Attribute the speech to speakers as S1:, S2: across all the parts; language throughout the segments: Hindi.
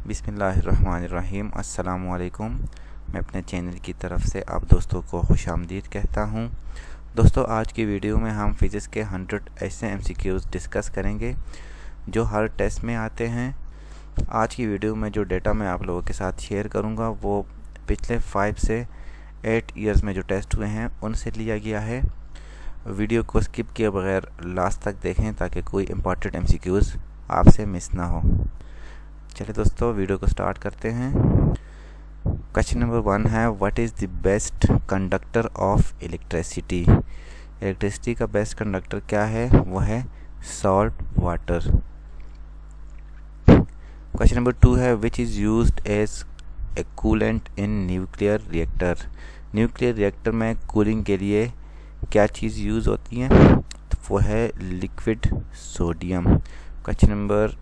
S1: बिस्मिल्लाहिर्रहमानिर्रहीम। अस्सलामुअलैकुम। मैं अपने चैनल की तरफ से आप दोस्तों को खुशामदीद कहता हूं। दोस्तों, आज की वीडियो में हम फिज़िक्स के 100 ऐसे MCQs डिस्कस करेंगे जो हर टेस्ट में आते हैं। आज की वीडियो में जो डेटा मैं आप लोगों के साथ शेयर करूंगा वो पिछले 5 से 8 ईयर्स में जो टेस्ट हुए हैं उनसे लिया गया है। वीडियो को स्किप किए बगैर लास्ट तक देखें ताकि कोई इम्पॉर्टेंट MCQs आपसे मिस ना हो। चलिए दोस्तों, वीडियो को स्टार्ट करते हैं। क्वेश्चन नंबर 1 है, what is the best conductor of electricity. Electricity का बेस्ट कंडक्टर क्या है? वो है सॉल्ट वाटर। क्वेश्चन नंबर 2 है, which is used as a coolant in nuclear reactor. Nuclear reactor में कूलिंग के लिए क्या चीज़ यूज़ होती है? तो वो है लिक्विड सोडियम। क्वेश्चन नंबर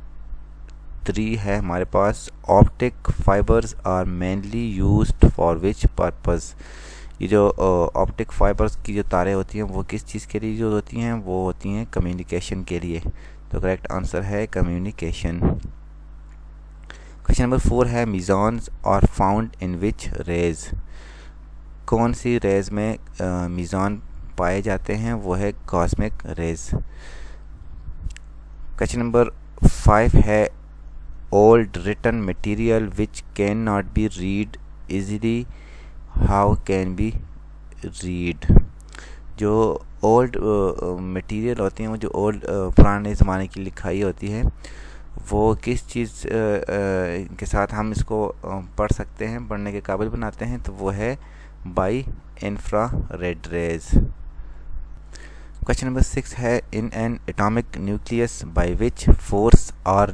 S1: 3 है हमारे पास, optic fibres are mainly used for which purpose. ये जो ऑप्टिक फाइबर्स की जो तारें होती हैं वो किस चीज़ के लिए यूज होती हैं? वो होती हैं कम्युनिकेशन के लिए। तो करेक्ट आंसर है कम्युनिकेशन। क्वेश्चन नंबर 4 है, mesons are found in which rays. कौन सी रेज में मिजॉन पाए जाते हैं? वो है कॉस्मिक रेज। क्वेश्चन नंबर 5 है, old written material which cannot be read easily, how can be read। जो ओल्ड मटेरियल होती हैं, वो जो ओल्ड पुराने ज़माने की लिखाई होती है, वो किस चीज़ के साथ हम इसको पढ़ सकते हैं, पढ़ने के काबिल बनाते हैं? तो वो है by infrared rays. Question number 6 है, in an atomic nucleus by which force are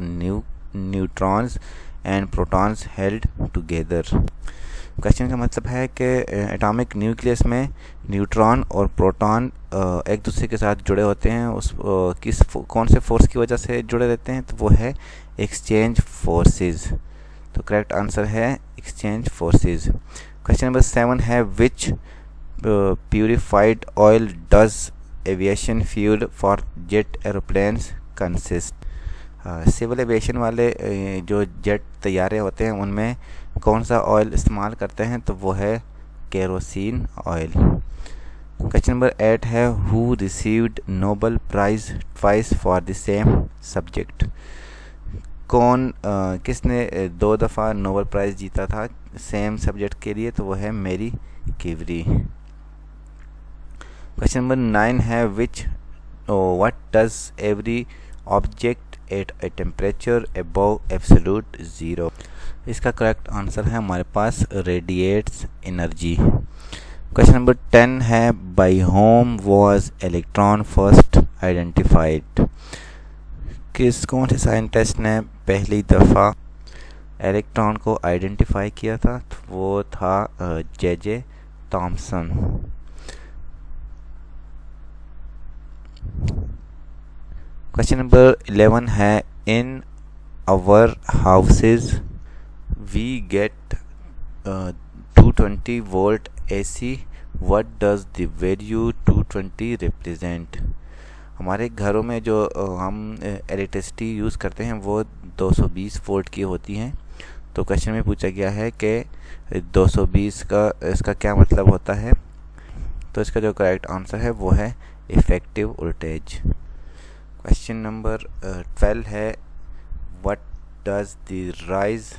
S1: neutrons and protons held together. Question का मतलब है कि एटॉमिक न्यूक्लियस में न्यूट्रॉन और प्रोटॉन एक दूसरे के साथ जुड़े होते हैं। कौन से फोर्स की वजह से जुड़े रहते हैं? तो वो है एक्सचेंज फोर्सेस। तो करेक्ट आंसर है एक्सचेंज फोर्सेस। क्वेश्चन नंबर 7 है, which purified oil does aviation fuel for jet aeroplanes consist. Civil aviation वाले जो जेट तैयारे होते हैं उनमें कौन सा ऑयल इस्तेमाल करते हैं? तो वो है केरोसिन ऑयल। क्वेश्चन नंबर 8 है, who received Nobel prize twice for the same subject. किसने 2 दफ़ा नोबेल प्राइज़ जीता था सेम सब्जेक्ट के लिए? तो वो है मैरी क्यूरी। क्वेश्चन नंबर 9 है, what does every object at a temperature above absolute zero. इसका करेक्ट आंसर है हमारे पास रेडिएट्स एनर्जी। क्वेश्चन नंबर 10 है, by whom was electron first identified. कौन से साइंटिस्ट ने पहली दफ़ा इलेक्ट्रॉन को आइडेंटिफाई किया था? तो वो था जे थॉमसन। क्वेश्चन नंबर 11 है, in our houses we get 220 volt AC, what does the value 220 represent. हमारे घरों में जो हम इलेक्ट्रिसिटी यूज़ करते हैं वो 220 वोल्ट की होती हैं। तो क्वेश्चन में पूछा गया है कि 220 का इसका क्या मतलब होता है? तो इसका जो करेक्ट आंसर है वो है इफ़ेक्टिव वोल्टेज। क्वेश्चन नंबर 12 है, what does the rise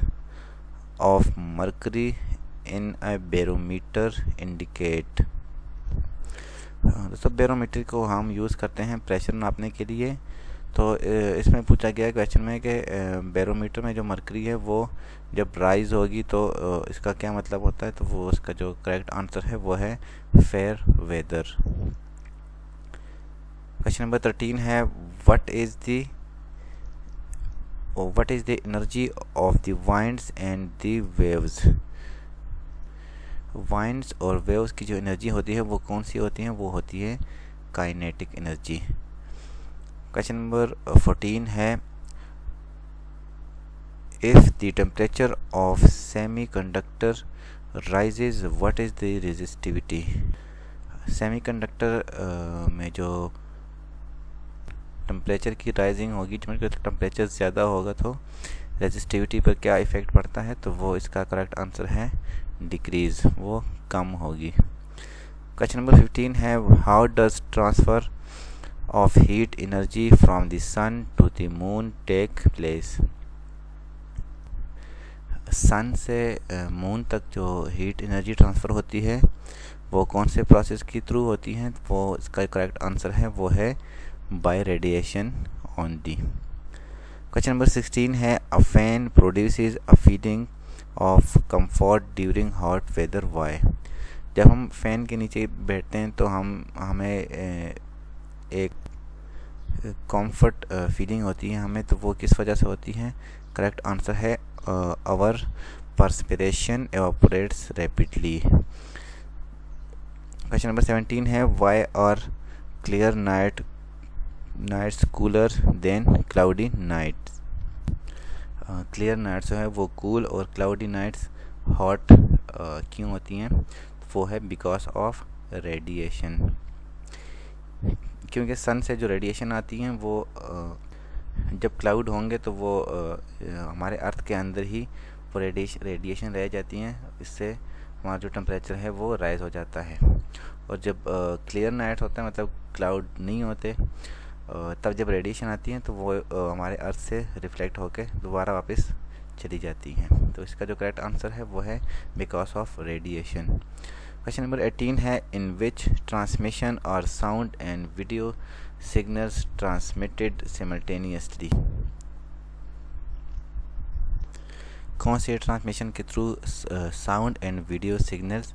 S1: of mercury in a barometer indicate. दोस्तों, बैरोमीटर को हम यूज़ करते हैं प्रेशर नापने के लिए। तो इसमें पूछा गया है क्वेश्चन में कि बैरोमीटर में जो मर्करी है वो जब राइज होगी तो इसका क्या मतलब होता है? तो वो उसका जो करेक्ट आंसर है वो है फेयर वेदर। क्वेश्चन नंबर 13 है, what is the energy of the winds and the waves. Winds और वेव्स की जो एनर्जी होती है वो कौन सी होती है? वो होती है काइनेटिक एनर्जी। क्वेश्चन नंबर 14 है, if the temperature of semiconductor rises what is the resistivity. Semiconductor में जो टेम्परेचर की राइजिंग होगी, टेम्परेचर ज़्यादा होगा तो रेजिस्टिविटी पर क्या इफ़ेक्ट पड़ता है, तो वो इसका करेक्ट आंसर है डिक्रीज, वो कम होगी। क्वेश्चन नंबर 15 है how does transfer of heat energy from the sun to the moon take place. Sun से मून तक जो हीट एनर्जी ट्रांसफ़र होती है वो कौन से प्रोसेस के थ्रू होती हैं, वो इसका करेक्ट आंसर है वो है by radiation only. Question number 16 है a fan produces a feeling of comfort during hot weather why. जब हम फैन के नीचे बैठते हैं तो हमें एक कंफर्ट फीलिंग होती है हमें, तो वो किस वजह से होती है, करेक्ट आंसर है our perspiration evaporates rapidly. Question number 17 है why are clear nights cooler than cloudy nights. Clear nights जो है वो कूल और क्लाउडी नाइट्स हॉट क्यों होती हैं, वो है बिकॉज ऑफ रेडिएशन, क्योंकि सन से जो रेडिएशन आती हैं वो जब क्लाउड होंगे तो वो हमारे अर्थ के अंदर ही वो रेडिएशन रह जाती हैं, इससे हमारा जो टेम्परेचर है वो राइज हो जाता है। और जब क्लियर नाइट होता है मतलब क्लाउड नहीं होते, तब जब रेडिएशन आती हैं तो वो हमारे अर्थ से रिफ्लेक्ट होकर दोबारा वापस चली जाती हैं। तो इसका जो करेक्ट आंसर है वो है because of radiation. Question number 18 है इन विच ट्रांसमिशन और sound and video signals transmitted simultaneously. कौन से ट्रांसमिशन के through sound and video signals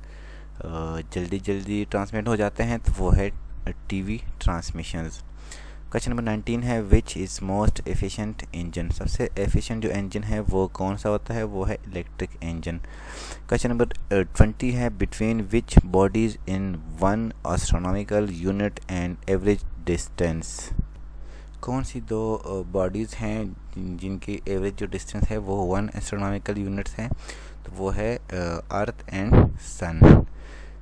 S1: जल्दी जल्दी ट्रांसमिट हो जाते हैं, तो वो है टीवी ट्रांसमिशंस। क्वेश्चन नंबर 19 है which is most efficient engine. सबसे एफिशिएंट जो इंजन है वो कौन सा होता है, वो है इलेक्ट्रिक इंजन। क्वेश्चन नंबर 20 है between which bodies in one astronomical unit and average distance. कौन सी दो बॉडीज़ हैं जिनकी एवरेज जो डिस्टेंस है वो 1 एस्ट्रोनॉमिकल यूनिट्स हैं, तो वो है earth and sun.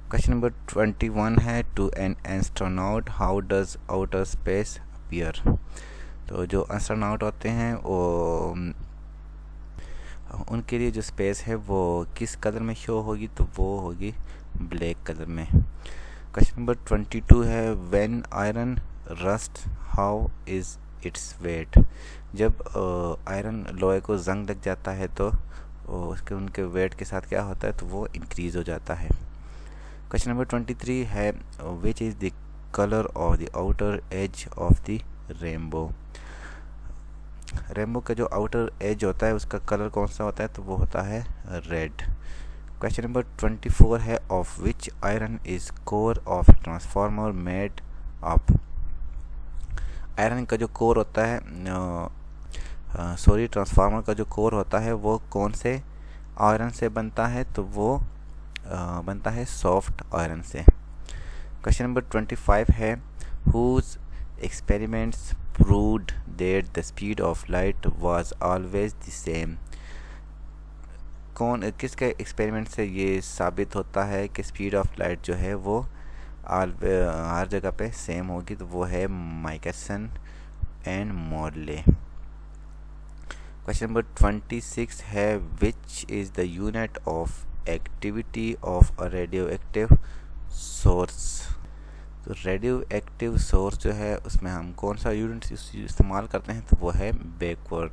S1: Question number 21 है to an astronaut how does outer space appear. तो जो एस्ट्रोनॉट होते हैं वो उनके लिए जो स्पेस है वो किस कलर में शो होगी, तो वो होगी ब्लैक कलर में। क्वेश्चन नंबर 22 है when iron rust how is its weight. जब आयरन लोहे को जंग लग जाता है तो उनके वेट के साथ क्या होता है, तो वो इंक्रीज़ हो जाता है। क्वेश्चन नंबर 23 है which is the colour of the outer as of the rainbow. Rainbow का जो आउटर एज होता है उसका कलर कौन सा होता है, तो वो होता है रेड। क्वेश्चन नंबर 24 है of which iron is core of transformer made up. Iron का जो कोर होता है ट्रांसफार्मर का जो कोर होता है वो कौन से आयरन से बनता है, तो वो बनता है सॉफ्ट आयरन से। क्वेश्चन नंबर 25 है whose experiments proved that the speed of light was always the same. किसके एक्सपेरिमेंट से ये साबित होता है कि स्पीड ऑफ लाइट जो है वो हर जगह पे सेम होगी, तो वो है Michelson and Morley. Question number 26 है which is the unit of activity of a radio active source. तो रेडियो एक्टिव सोर्स जो है उसमें हम कौन सा यूनिट इस्तेमाल करते हैं, तो वो है बैकवर्ड।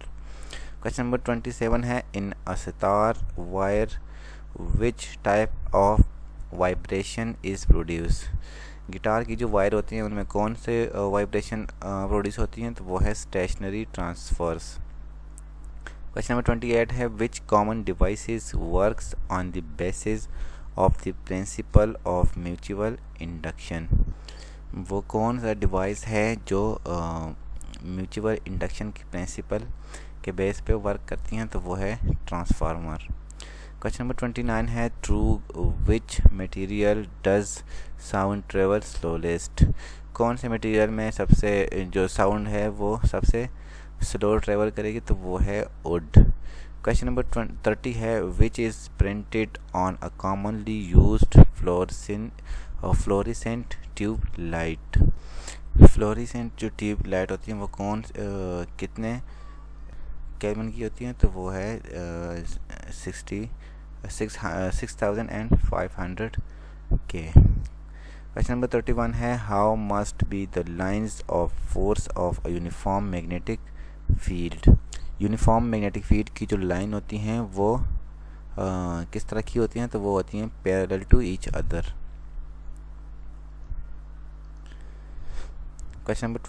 S1: क्वेश्चन नंबर 27 है in a sitar wire which type of vibration is produce. Guitar की जो वायर होती हैं उनमें कौन से वाइब्रेशन प्रोड्यूस होती हैं, तो वो है स्टेशनरी ट्रांसफर्स। क्वेश्चन नंबर 28 है which common devices works on the basis of the principle of mutual induction. वो कौन सा डिवाइस है जो म्यूचुअल इंडक्शन की प्रिंसिपल के बेस पे वर्क करती हैं, तो वो है ट्रांसफार्मर। क्वेश्चन नंबर 29 है through which material does sound travel slowest. कौन से मटेरियल में सबसे जो साउंड है वो सबसे स्लो ट्रेवल करेगी, तो वो है वुड। क्वेश्चन नंबर 30 है which is printed on a commonly used fluorescent tube light. Fluorescent जो ट्यूब लाइट होती है वो कितने केल्विन की होती हैं तो वो है 6500 के। क्वेश्चन नंबर 31 है how must be the lines of force of a uniform magnetic field. Uniform magnetic field की जो लाइन होती हैं वो किस तरह की होती हैं, तो वो होती हैं parallel to each other. Question number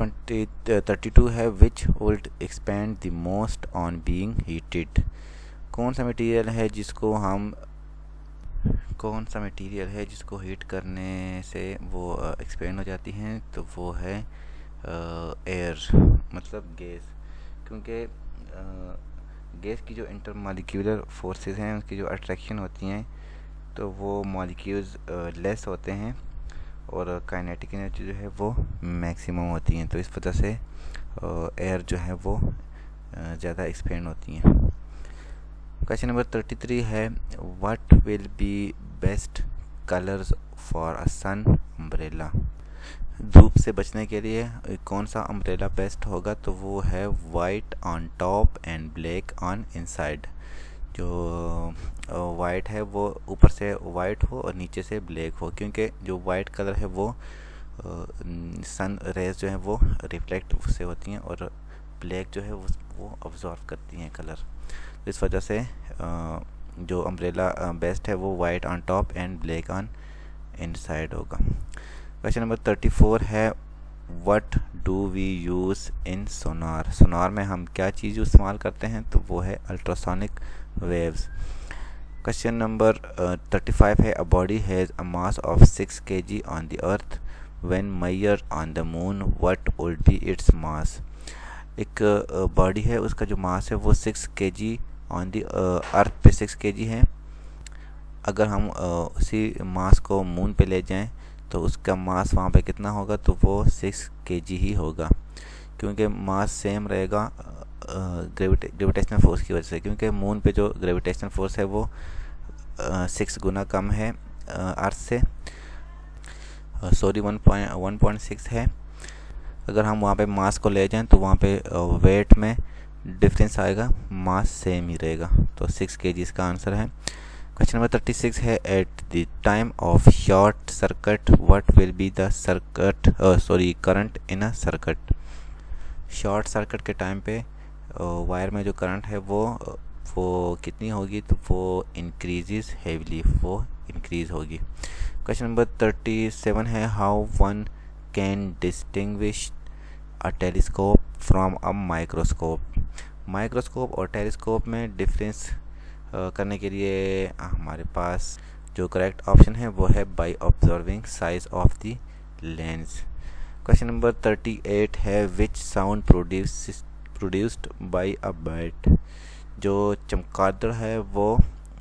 S1: 32 है which would expand the most on being heated. कौन सा मटेरियल है जिसको हीट करने से वो एक्सपेंड हो जाती हैं, तो वो है एयर, मतलब गैस। क्योंकि गैस की जो इंटरमॉलिक्यूलर फोर्सेस हैं उसकी जो अट्रैक्शन होती हैं तो वो मॉलिक्यूल्स लेस होते हैं और काइनेटिक एनर्जी जो है वो मैक्सिमम होती हैं, तो इस वजह से एयर जो है वो ज़्यादा एक्सपेंड होती हैं। क्वेश्चन नंबर 33 है what will be best colours for a sun umbrella. धूप से बचने के लिए कौन सा अम्ब्रेला बेस्ट होगा, तो वो है white on top and black on inside. जो वाइट है वो ऊपर से वाइट हो और नीचे से ब्लैक हो, क्योंकि जो वाइट कलर है वो सन रेज जो है वो रिफ्लेक्ट से होती हैं और ब्लैक जो है वो ऑब्जॉर्व करती हैं कलर। तो इस वजह से जो अम्ब्रेला बेस्ट है वो white on top and black on inside होगा। क्वेश्चन नंबर 34 है what do we use in sonar. Sonar में हम क्या चीज़ इस्तेमाल करते हैं, तो वो है अल्ट्रासोनिक वेव्स। क्वेश्चन नंबर 35 है a body has a mass of 6 kg on the earth when measured on the moon what would be its mass. एक बॉडी है उसका जो मास है वो 6 kg ऑन द अर्थ पे 6 kg है। अगर हम उसी मास को मून पे ले जाएं तो उसका मास वहाँ पे कितना होगा, तो वो 6 kg ही होगा, क्योंकि मास सेम रहेगा ग्रेविटेशनल फोर्स की वजह से, क्योंकि मून पे जो ग्रेविटेशनल फोर्स है वो 6 गुना कम है अर्थ से, 1.6 है। अगर हम वहाँ पे मास को ले जाएं तो वहाँ पे वेट में डिफरेंस आएगा, मास सेम ही रहेगा, तो 6 kg इसका आंसर है। क्वेश्चन नंबर 36 है at the time of short circuit what will be the current in a circuit. Short circuit के टाइम पे वायर में जो करंट है वो कितनी होगी, तो वो इंक्रीजेस हेवली, वो इंक्रीज होगी। क्वेश्चन नंबर 37 है how one can distinguish a telescope from a microscope. Microscope और टेलीस्कोप में डिफरेंस करने के लिए हमारे पास जो करेक्ट ऑप्शन है वो है by observing size of the lens. Question number 38 है विच sound produced by a bird. जो चमगादड़ है वो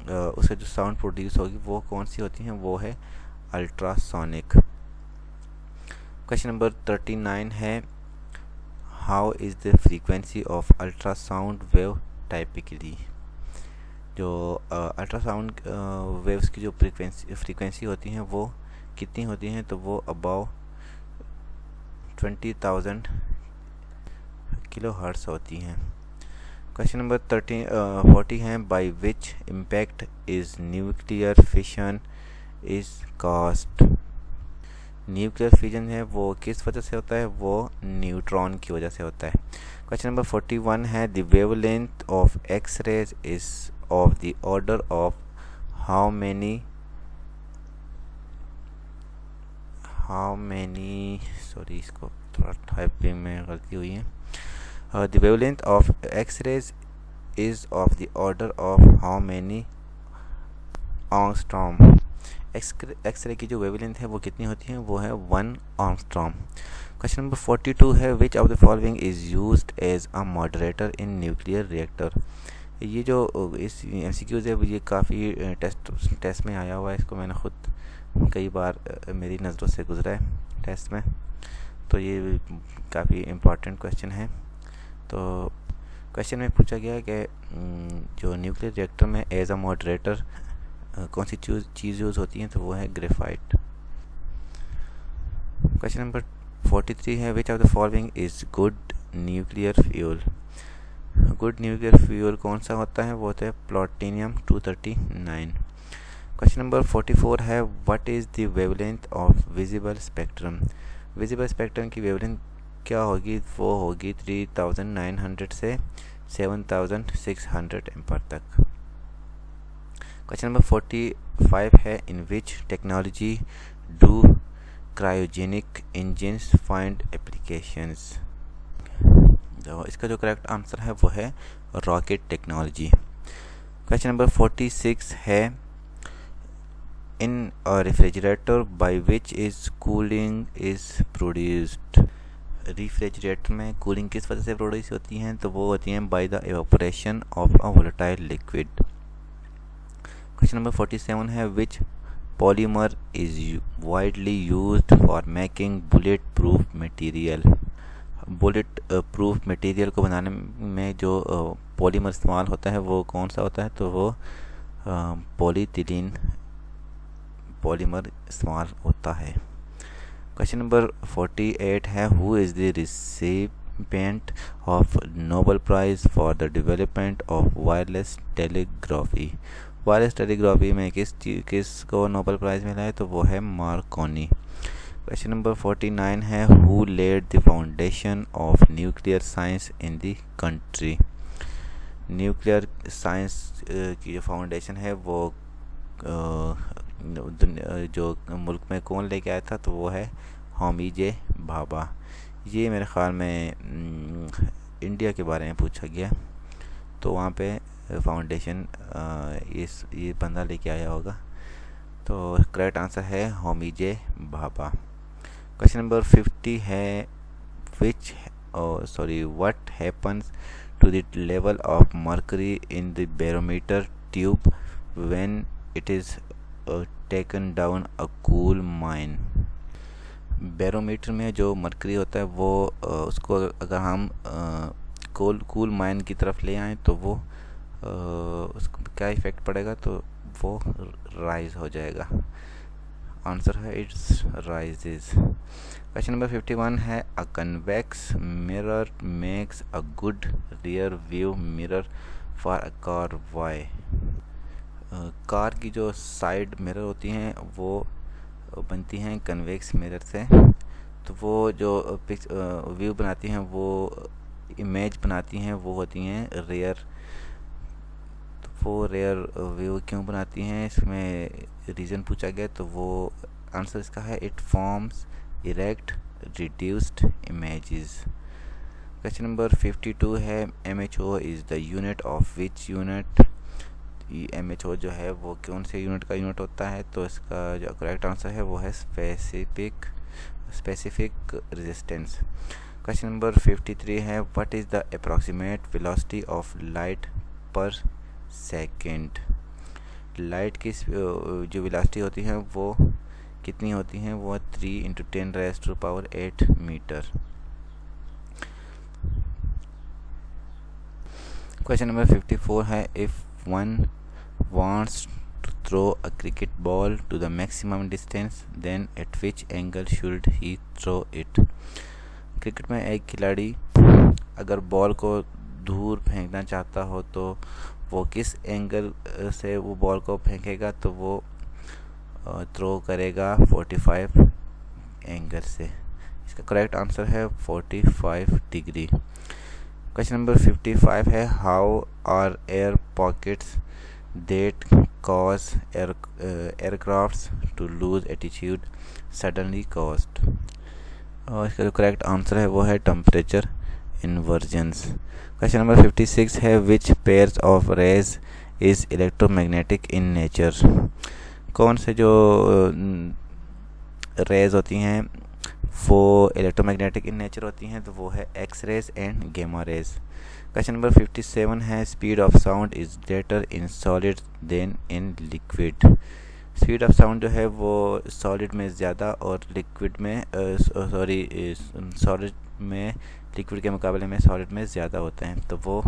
S1: उससे जो साउंड प्रोड्यूस होगी वो कौन सी होती हैं, वो है अल्ट्रासोनिक। क्वेश्चन नंबर 39 है how is the frequency of ultrasound wave typically. जो अल्ट्रासाउंड वेव्स की जो फ्रीक्वेंसी होती हैं वो कितनी होती हैं, तो वो अबाउ 20,000 किलोहर्ट्ज़ होती हैं। क्वेश्चन नंबर 40 है by which impact is nuclear fission is caused. Nuclear fission है वो किस वजह से होता है, वो न्यूट्रॉन की वजह से होता है। क्वेश्चन नंबर 41 है the wavelength of X rays is of the order of how many sorry इसको थोड़ा टाइपिंग में गलती हुई है। The wavelength of X rays is of the order of how many angstrom. X ray की जो वेवलेंथ है वो कितनी होती है, वो है 1 एंगस्ट्रॉम। क्वेश्चन नंबर 42 है which of the following is used as a moderator in nuclear reactor. ये जो इस MCQs है ये काफ़ी टेस्ट में आया हुआ है, इसको मैंने ख़ुद कई बार मेरी नज़रों से गुजरा है टेस्ट में, तो ये काफ़ी इम्पॉर्टेंट क्वेश्चन है। तो क्वेश्चन में पूछा गया है कि जो न्यूक्लियर रिएक्टर में एज अ मॉडरेटर कौन सी चीज़ यूज़ होती है, तो वो है ग्रेफाइट। क्वेश्चन नंबर 43 है which of the following is good nuclear fuel. Good nuclear fuel कौन सा होता है? वो होता है प्लूटोनियम 239। क्वेश्चन नंबर 44 है what is the wavelength of visible spectrum? Visible spectrum की वेवलेंथ क्या होगी? वो होगी 3900 से 7600 एम्पर तक। क्वेश्चन नंबर 45 है in which technology do cryogenic engines find applications? तो इसका जो करेक्ट आंसर है वो है रॉकेट टेक्नोलॉजी। क्वेश्चन नंबर 46 है in a refrigerator by which is cooling is produced? Refrigerator में कूलिंग किस वजह से प्रोड्यूस होती हैं? तो वो होती हैं by the evaporation of a volatile liquid. Question number 47 है which polymer is widely used for making bullet proof material? Bullet proof material को बनाने में जो पॉलीमर इस्तेमाल होता है वो कौन सा होता है? तो वो पॉलीथिलीन पॉलीमर इस्तेमाल होता है। क्वेश्चन नंबर 48 है who is the recipient of Nobel prize for the development of wireless telegraphy? Wireless telegraphy में किस को नोबेल प्राइज़ मिला है? तो वो है मार्कोनी। क्वेश्चन नंबर 49 है who led the foundation of nuclear science in the country? Nuclear science की जो फाउंडेशन है वो जो मुल्क में कौन लेके आया था? तो वो है होमी जे भाभा। ये मेरे ख़्याल में इंडिया के बारे में पूछा गया, तो वहाँ पे फाउंडेशन ये बंदा लेके आया होगा। तो करेक्ट आंसर है Homi J Bhabha. Question number 50 है what happens to the level of mercury in the barometer tube when it is taken down a cool mine? Barometer में जो मर्करी होता है वो उसको अगर हम कूल माइन की तरफ ले आएँ तो वो उसको क्या इफ़ेक्ट पड़ेगा? तो वो राइज हो जाएगा। आंसर है इट्स राइजेस। क्वेश्चन नंबर 51 है a convex mirror makes a good rear view mirror for a car why? Car की जो साइड मिरर होती हैं वो बनती हैं कन्वेक्स मिरर से, तो वो जो व्यू बनाती हैं वो इमेज बनाती हैं वो होती हैं रेयर। तो वो रेयर व्यू क्यों बनाती हैं, इसमें रीज़न पूछा गया, तो वो आंसर इसका है it forms erect reduced images. Question number 52 है MHO is the unit of which unit? MHO जो है वो कौन से यूनिट का यूनिट होता है? तो इसका जो करेक्ट आंसर है वो है स्पेसिफिक रेजिस्टेंस। क्वेश्चन नंबर 53 है what is the approximate velocity of light पर सेकेंड? लाइट की जो वेलोसिटी होती है वो कितनी होती हैं? वो 3 × 10⁸ मीटर। क्वेश्चन नंबर 54 है if one wants to throw a cricket ball to the maximum distance then at which angle should he throw it? Cricket में एक खिलाड़ी अगर बॉल को दूर फेंकना चाहता हो तो वो किस एंगल से वो बॉल को फेंकेगा? तो वो थ्रो करेगा 45 एंगल से। इसका करेक्ट आंसर है 45 डिग्री। क्वेश्चन नंबर 55 है how are air pockets that cause aircrafts to lose altitude suddenly caused? और इसका जो करेक्ट आंसर है वो है टेम्परेचर इन्वर्जन्स। क्वेश्चन नंबर 56 है which pairs of rays is electromagnetic in nature? कौन से जो रेज होती हैं वो इलेक्ट्रोमैग्नेटिक इन नेचर होती हैं? तो वो है X rays and gamma rays. Question number 57 है speed of sound is greater in solid than in liquid? Speed of sound जो है वो सॉलिड में ज़्यादा और लिक्विड में सॉलिड में लिक्विड के मुकाबले में सॉलिड में ज़्यादा होता है। तो वो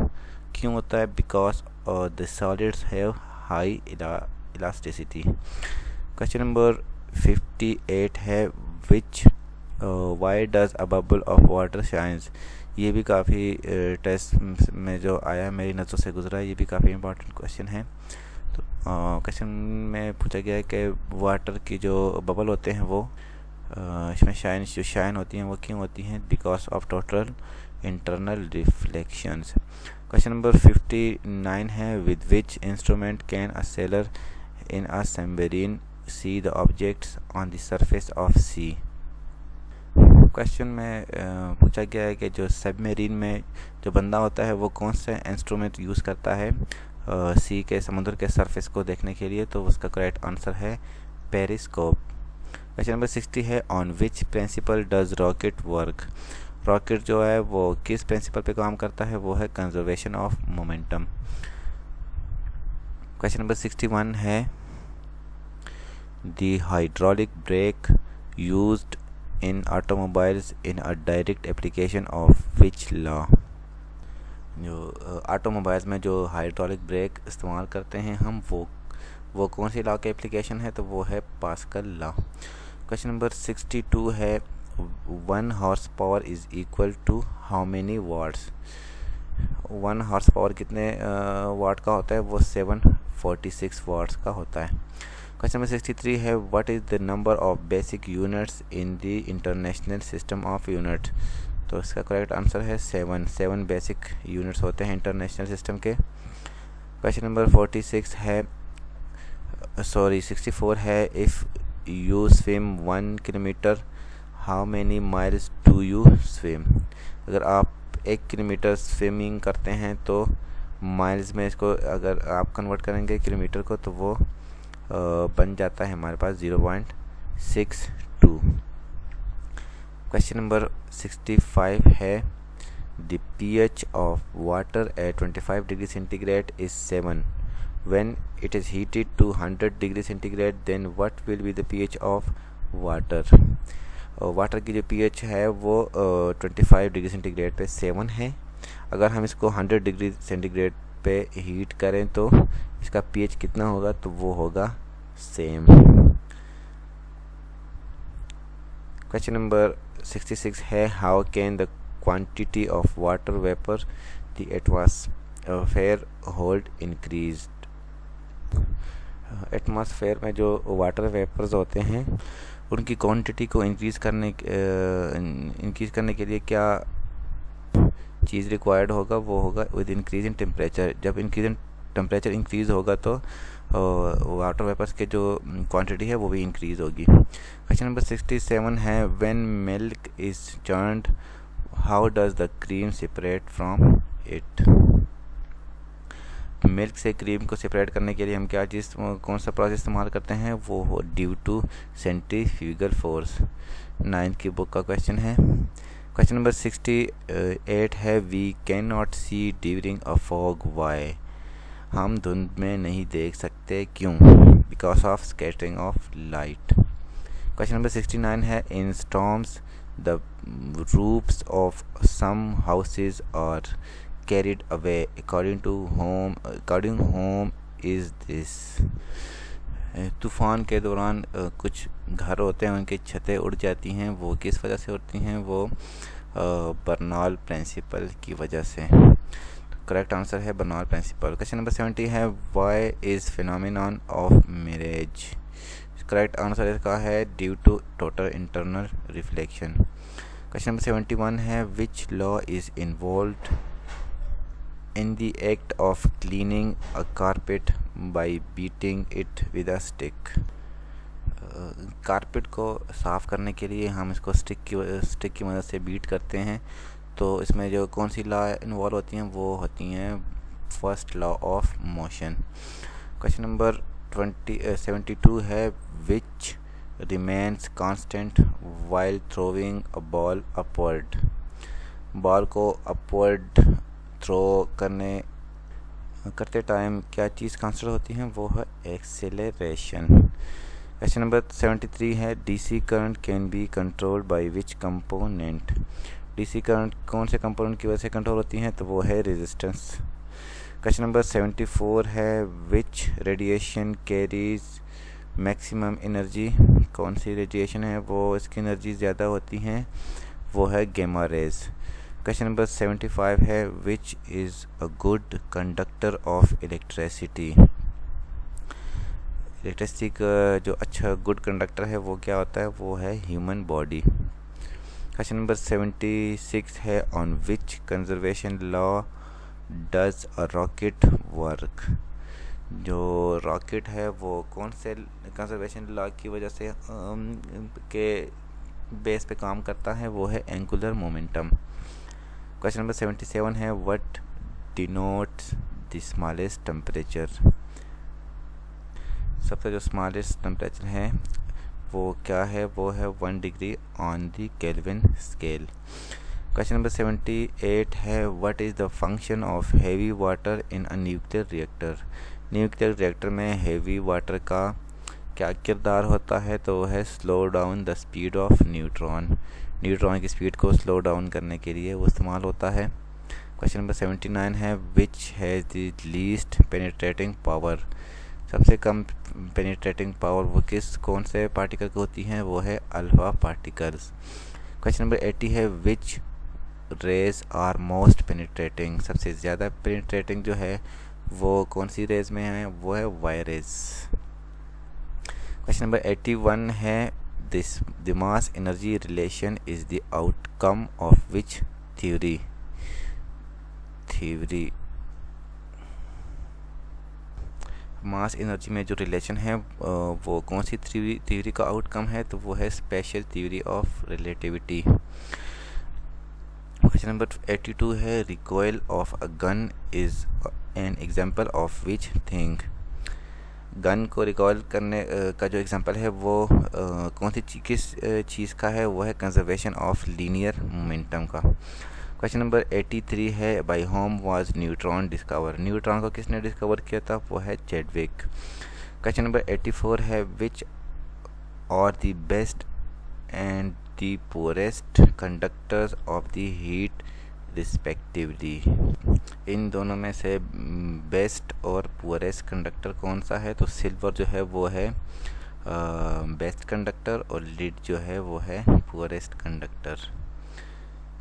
S1: क्यों होता है? Because the solids have high elasticity. Question number 58 है which why does a bubble of water shines, ये भी काफ़ी टेस्ट में जो आया मेरी नज़रों से गुजरा है, ये भी काफ़ी इंपॉर्टेंट क्वेश्चन है। तो क्वेश्चन में पूछा गया है कि वाटर की जो बबल होते हैं वो इसमें जो शाइन होती हैं वो क्यों होती हैं? Because of total internal reflections. Question number 59 है, with which instrument can a sailor in a submarine see the objects on the surface of sea. Question में पूछा गया है कि जो सबमरीन में जो बंदा होता है वो कौन सा इंस्ट्रूमेंट यूज़ करता है सी के समुद्र के सरफेस को देखने के लिए, तो उसका करेक्ट आंसर है पेरिस्कोप। क्वेश्चन नंबर 60 है, on which principle does rocket work. Rocket जो है वो किस प्रिंसिपल पे काम करता है? वो है conservation of momentum. Question number 61 है, the hydraulic brake used in automobiles in a direct application of which law. जो ऑटोमोबाइल्स में जो हाइड्रोलिक ब्रेक इस्तेमाल करते हैं हम, वो कौन सी लॉ के एप्लीकेशन है? तो वो है पास्कल लॉ। क्वेश्चन नंबर 62 है, 1 horse power is equal to how many watts. 1 horse power कितने वाट का होता है? वो 746 वाट्स का होता है। क्वेश्चन नंबर 63 है, what is the number of basic units in the international system of unit. तो इसका करेक्ट आंसर है 7 बेसिक यूनिट्स होते हैं इंटरनेशनल सिस्टम के। क्वेश्चन नंबर 64 है, if you swim 1 kilometre how many miles do you swim. अगर आप 1 किलोमीटर स्विमिंग करते हैं तो माइल्स में इसको अगर आप कन्वर्ट करेंगे किलोमीटर को तो वो बन जाता है हमारे पास 0.62। क्वेश्चन नंबर 65 है, the pH of water at 25 degree centigrade is 7 when it is heated to 100 degree centigrade, then what will be the pH of water। Water की जो pH है वो 25 डिग्री सेंटीग्रेड पे 7 है। अगर हम इसको 100 डिग्री सेंटीग्रेड पे हीट करें तो इसका pH कितना होगा? तो वो होगा सेम। क्वेश्चन नंबर 66 है, how can the quantity of water vapour the atmosphere hold increase. Atmosphere में जो वाटर वेपर्स होते हैं उनकी क्वांटिटी को इंक्रीज़ करने के लिए क्या चीज़ रिक्वायर्ड होगा? वो होगा विद इंक्रीज इन टेम्परेचर। जब टेम्परेचर इंक्रीज़ होगा तो वाटर वेपर्स के जो क्वांटिटी है वो भी इंक्रीज़ होगी। क्वेश्चन नंबर 67 है, when milk is churned how does the cream separate from it. Milk से क्रीम को सेपरेट करने के लिए हम कौन सा प्रोसेस इस्तेमाल करते हैं? वो हो due to centrifugal force. 9th की बुक का क्वेश्चन है। क्वेश्चन नंबर 68 है, we can not see during a fog why. हम धुंध में नहीं देख सकते, क्यों? Because of scattering of light. Question number 69 है, in storms the roofs of some houses are carried away according whom is this। तूफ़ान के दौरान कुछ घर होते हैं उनकी छतें उड़ जाती हैं, वो किस वजह से उड़ती हैं? वो बर्नौल प्रिंसिपल की वजह से। करेक्ट आंसर है बर्नौल प्रिंसिपल। क्वेश्चन नंबर 70 है, why is phenomenon of mirage. Correct answer इसका है due to total internal reflection. Question number 71 है, which law is involved in the act of cleaning a carpet by beating it with a stick। Carpet को साफ़ करने के लिए हम इसको स्टिक की मदद से बीट करते हैं। तो इसमें जो कौन सी लॉ इन्वॉल्व होती हैं? वो होती हैं first law of motion. Question number 72 है, which remains constant while throwing a ball upward. Ball को अपवर्ड थ्रो करते टाइम क्या चीज़ कांस्टेंट होती है? वो है एक्सेलरेशन। क्वेश्चन नंबर 73 है, DC current can be controlled by which component. DC current कौन से कंपोनेंट की वजह से कंट्रोल होती हैं? तो वो है रेजिस्टेंस। क्वेश्चन नंबर 74 है, विच रेडिएशन कैरीज मैक्सिमम एनर्जी कौन सी रेडिएशन है वो इसकी एनर्जी ज़्यादा होती हैं, वो है गामा रेज। क्वेश्चन नंबर 75 है which is a good conductor of electricity. Electricity का जो अच्छा गुड कंडक्टर है वो क्या होता है, वो है ह्यूमन बॉडी। क्वेश्चन नंबर 76 है on which conservation law does a rocket work. जो रॉकेट है वो कौन से कंजर्वेशन लॉ की वजह से के बेस पे काम करता है, वो है एंगुलर मोमेंटम। क्वेश्चन नंबर 77 है what denotes the smallest temperature. सबसे जो स्मॉलेस्ट टेम्परेचर है वो क्या है, वो है 1 degree on the kelvin scale. Question number 78 है what is the function of heavy water in a nuclear reactor. Nuclear reactor में हेवी वाटर का क्या किरदार होता है, तो वो है slow down the speed of neutron. Neutron की स्पीड को स्लो डाउन करने के लिए वो इस्तेमाल होता है। क्वेश्चन नंबर 79 है which has the least penetrating power. सबसे कम पेनिट्रेटिंग पावर वो कौन से पार्टिकल की होती हैं, वो है अल्फा पार्टिकल्स। क्वेश्चन नंबर 80 है विच रेज आर मोस्ट पेनिट्रेटिंग। सबसे ज़्यादा पेनिट्रेटिंग जो है वो कौन सी रेज में है, वो है वाई रेज। क्वेश्चन नंबर 81 है the mass energy relation is the outcome of which theory. Mass energy में जो रिलेशन है वो कौन सी थ्योरी का आउटकम है, तो वो है special theory of relativity. Question number 82 है recoil of a gun is an example of which thing. Gun को रिकॉइल करने का जो एग्जांपल है वो कौन सी किस चीज़ का है, वो है कंजर्वेशन ऑफ लीनियर मोमेंटम का। क्वेश्चन नंबर 83 है by whom was neutron discover. Neutron को किसने डिस्कवर किया था, वो है चैडविक। क्वेश्चन नंबर 84 है which are the best and the poorest conductors of the heat respectively. इन दोनों में से बेस्ट और पुअरेस्ट कंडक्टर कौन सा है, तो सिल्वर जो है वो है बेस्ट कंडक्टर और लीड जो है वो है पुअरेस्ट कंडक्टर।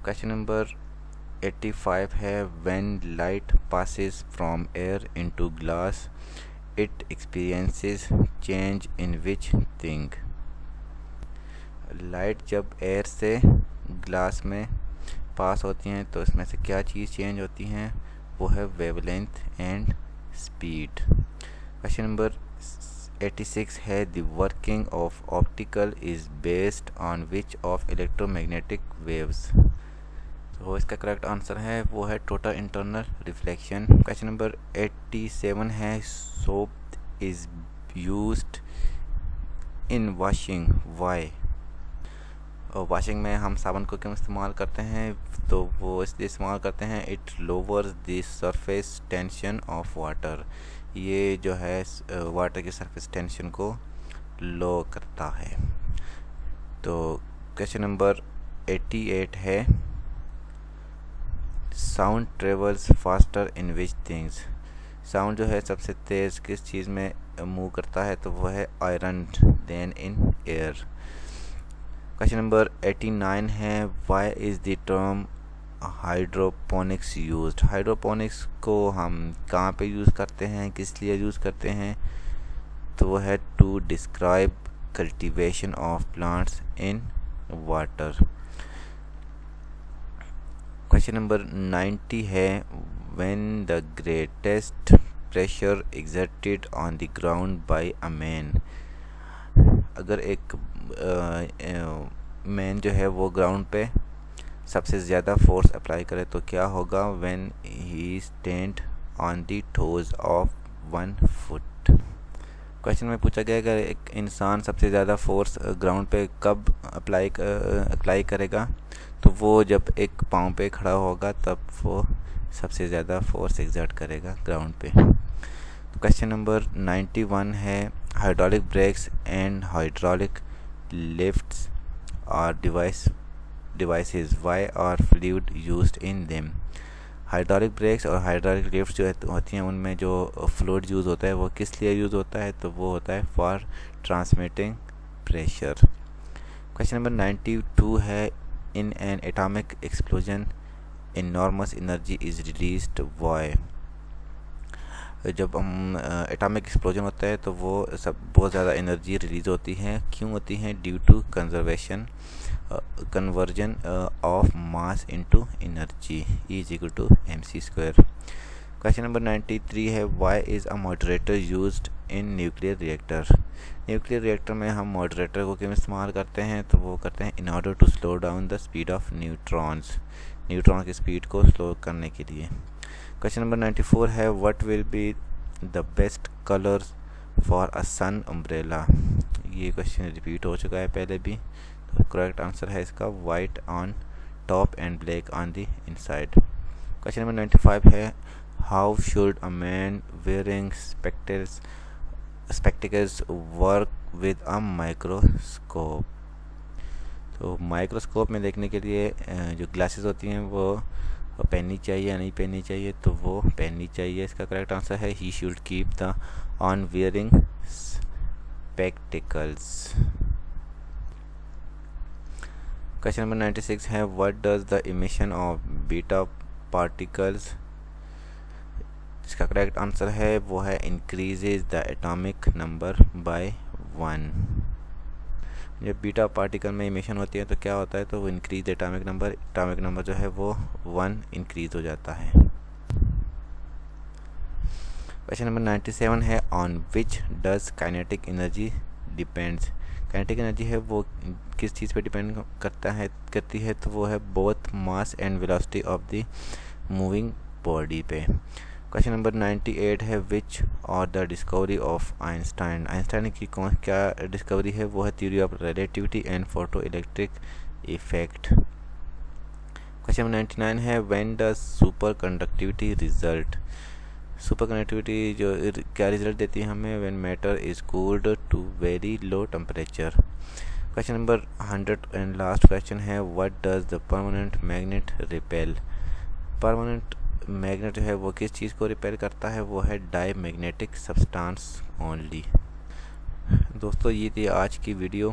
S1: क्वेश्चन नंबर 85 है when light passes from air into glass it experiences change in which thing. Light जब एयर से ग्लास में पास होती हैं तो इसमें से क्या चीज़ चेंज होती हैं, वो है wavelength and speed. Question number 86 है the working of optical is based on which of electromagnetic waves. तो इसका करेक्ट आंसर है वो है total internal reflection. Question number 87 है soap is used in washing why. Washing में हम साबुन को क्यों इस्तेमाल करते हैं, तो वो इसलिए इस्तेमाल करते हैं it louvers the surface tension of water. ये जो है वाटर की सरफेस टेंशन को लो करता है। तो क्वेश्चन नंबर 88 है sound travels faster in which things. Sound जो है सबसे तेज़ किस चीज़ में मूव करता है, तो वो है iron than in air. Question number 89 है why is the term hydroponics used. Hydroponics को हम कहाँ पे यूज़ करते हैं, किस लिए यूज़ करते हैं, तो वो है to describe cultivation of plants in water. Question number 90 है when the greatest pressure exerted on the ground by a man. अगर एक मैन जो है वो ग्राउंड पे सबसे ज़्यादा फोर्स अप्लाई करे तो क्या होगा, when he stand on the toes of 1 foot. Question में पूछा गया अगर एक इंसान सबसे ज़्यादा फोर्स ग्राउंड पे कब अप्लाई करेगा, तो वो जब एक पाँव पे खड़ा होगा तब वो सबसे ज़्यादा फोर्स एक्सर्ट करेगा ग्राउंड पे। तो क्वेश्चन नंबर 91 है hydraulic brakes and hydraulic lifts are devices why are fluid used in them। Hydraulic brakes और हाइड्रोलिक लिफ्ट जो होती हैं उनमें जो फ्लूइड यूज़ होता है वो किस लिए यूज़ होता है, तो वो होता है for transmitting pressure. Question number 92 है, in an atomic explosion enormous energy is released why. जब हम एटॉमिक एक्सप्लोजन होता है तो वो सब बहुत ज़्यादा एनर्जी रिलीज़ होती है, क्यों होती है, due to conversion of mass into energy is equal to mc²। Question number 93 है, why is a moderator used in nuclear reactor. Nuclear reactor में हम मॉडरेटर को क्यों इस्तेमाल करते हैं, तो वो करते हैं in order to slow down the speed of neutrons, neutron की स्पीड को स्लो करने के लिए। क्वेश्चन नंबर 94 है, what will be the best colours for a sun umbrella. ये क्वेश्चन रिपीट हो चुका है पहले भी, तो करेक्ट आंसर है इसका white on top and black on the inside. Question number 95 है, how should a man wearing spectacles work with a microscope. तो माइक्रोस्कोप में देखने के लिए जो ग्लासेस होती हैं वो पहननी चाहिए या नहीं पहननी चाहिए, तो वो पहननी चाहिए। इसका करेक्ट आंसर है he should keep the on wearing spectacles. Question number 96 है, what does the emission of beta particles. इसका करेक्ट आंसर है वो है increases the atomic number by 1। जब बीटा पार्टिकल में इमिशन होती है तो क्या होता है, तो वो इंक्रीज एटॉमिक नंबर जो है वो 1 इंक्रीज हो जाता है। क्वेश्चन नंबर 97 है, on which does kinetic energy depends. Kinetic energy है वो किस चीज़ पे डिपेंड करती है, तो वो है both mass and velocity of the moving body पे। क्वेश्चन नंबर 98 है, which are the discovery of Einstein. Einstein की क्या डिस्कवरी है, वो है theory of relativity and photo electric effect. Question number 99 है, when does super conductivity result. Super conductivity जो क्या रिजल्ट देती है हमें, when matter is cooled to very low temperature. Question number 100 and last question है, what does the permanent magnet repel. Permanent magnet जो है वो किस चीज़ को रिपेल करता है, वो है डाई मैग्नेटिक सब्सटेंस ओनली। दोस्तों ये थी आज की वीडियो,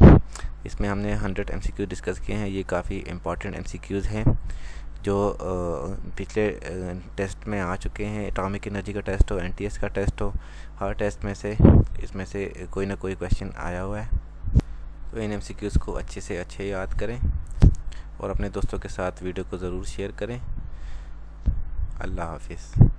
S1: इसमें हमने 100 MCQ डिस्कस किए हैं। ये काफ़ी इंपॉर्टेंट MCQs हैं जो पिछले टेस्ट में आ चुके हैं। एटॉमिक एनर्जी का टेस्ट हो, NTS का टेस्ट हो, हर टेस्ट में से इसमें से कोई ना कोई क्वेश्चन आया हुआ है। तो इन MCQs को अच्छे से अच्छे याद करें और अपने दोस्तों के साथ वीडियो को ज़रूर शेयर करें। अल्लाह हाफिज़।